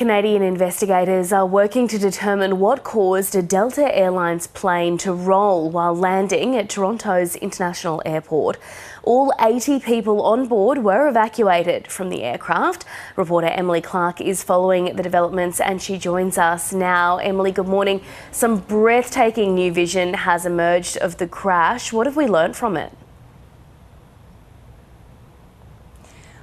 Canadian investigators are working to determine what caused a Delta Airlines plane to roll while landing at Toronto's International Airport. All 80 people on board were evacuated from the aircraft. Reporter Emily Clark is following the developments and she joins us now. Emily, good morning. Some breathtaking new vision has emerged of the crash. What have we learnt from it?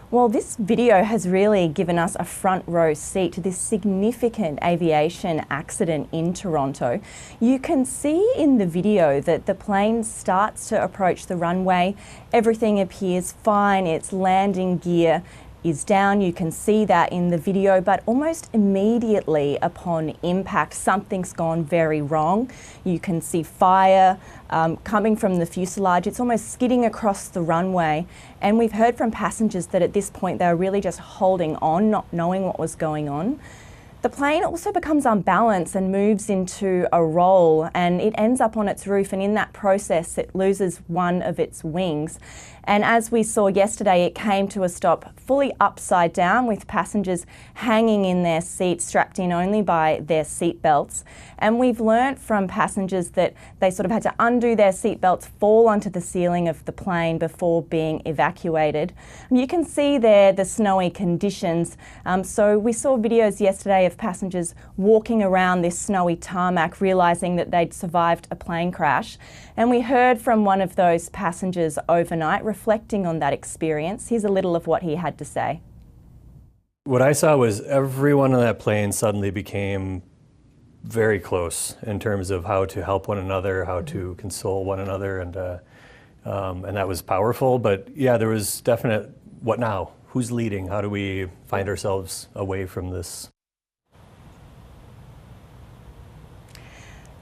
Well, this video has really given us a front row seat to this significant aviation accident in Toronto. You can see in the video that the plane starts to approach the runway. Everything appears fine, its landing gear is down. You can see that in the video, but almost immediately upon impact, something's gone very wrong. You can see fire coming from the fuselage. It's almost skidding across the runway. And we've heard from passengers that at this point, they're really just holding on, not knowing what was going on. The plane also becomes unbalanced and moves into a roll, and it ends up on its roof, and in that process it loses one of its wings. And as we saw yesterday, it came to a stop fully upside down with passengers hanging in their seats, strapped in only by their seat belts. And we've learnt from passengers that they sort of had to undo their seat belts, fall onto the ceiling of the plane before being evacuated. You can see there the snowy conditions. So we saw videos yesterday of passengers walking around this snowy tarmac, realising that they'd survived a plane crash. And we heard from one of those passengers overnight reflecting on that experience. Here's a little of what he had to say. What I saw was everyone on that plane suddenly became very close in terms of how to help one another, how to console one another, and that was powerful. But yeah, there was definite, what now? Who's leading? How do we find ourselves away from this?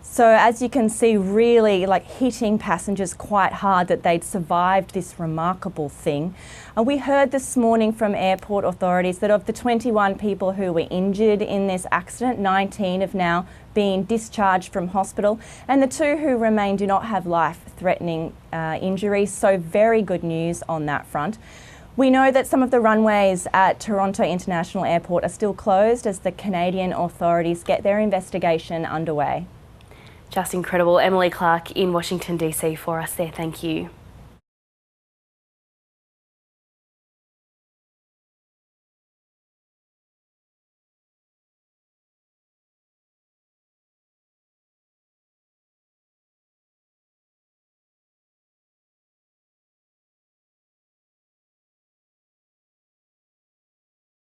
So as you can see, really hitting passengers quite hard that they'd survived this remarkable thing. And we heard this morning from airport authorities that of the 21 people who were injured in this accident, 19 have now been discharged from hospital, and the 2 who remain do not have life-threatening injuries. So very good news on that front. We know that some of the runways at Toronto International Airport are still closed as the Canadian authorities get their investigation underway. Just incredible. Emily Clark in Washington DC for us there. Thank you.